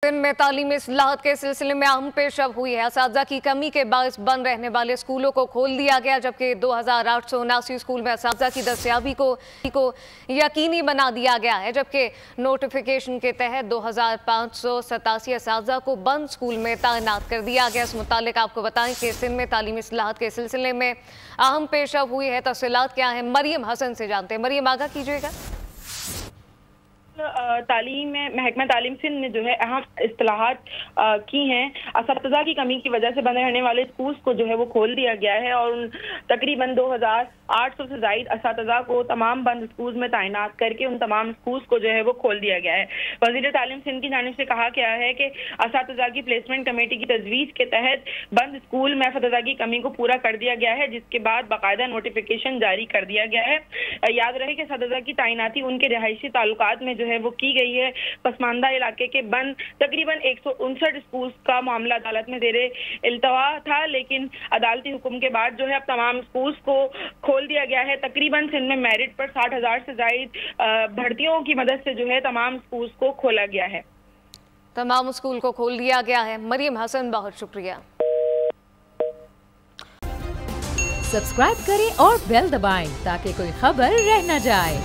सिंध में तालीमी इस्लाहत के सिलसिले में अहम पेशरफ हुई है। असातिज़ा की कमी के बायस बंद रहने वाले स्कूलों को खोल दिया गया, जबकि 2879 स्कूल में असातिज़ा की दस्तयाबी को यकीनी बना दिया गया है। जबकि नोटिफिकेशन के तहत 2587 असातिज़ा को बंद स्कूल में तैनात कर दिया गया। इस मुतालिक आपको बताएं कि सिंध में तालीमी इस्लाहत के सिलसिले में अहम पेशरफ हुई है। तफसीलात क्या है, मरियम हसन से जानते हैं। मरियम, आगाह कीजिएगा। तालीम में महकमा तालीम सिंध ने जो है अहम इस्लाहात की हैं। असातिज़ा की कमी की वजह से बंद रहने वाले स्कूल्स को जो है वो खोल दिया गया है और उन तकरीबन 2800 से ज़ायद असातिज़ा को तमाम बंद स्कूल्स में तैनात करके उन तमाम स्कूल्स को जो है वो खोल दिया गया है। वज़ीर तालीम सिंध की जानिब से कहा गया है कि असातिज़ा की प्लेसमेंट कमेटी की तजवीज़ के तहत बंद स्कूल में असातिज़ा की कमी को पूरा कर दिया गया है, जिसके बाद बाकायदा नोटिफिकेशन जारी कर दिया गया है। याद रहे कि असातिज़ा की तैनाती उनके रिहायशी ताल्लुकात में जो है वो की गई है। पसमानदा इलाके के बंद तकरीबन 159 स्कूल्स का मामला अदालत में ज़ेरे इल्तवा था, लेकिन अदालती हुक्म के बाद जो है अब तमाम स्कूल्स को खोल दिया गया है। तकरीबन सिंध में मेरिट पर 60,000 से ज़ायद भर्तियों की मदद से जो है तमाम स्कूल्स को खोला गया है। तमाम स्कूल को खोल दिया गया है। मरियम हसन, बहुत शुक्रिया। सब्सक्राइब करें और बेल दबाएं ताकि कोई खबर रह न जाए।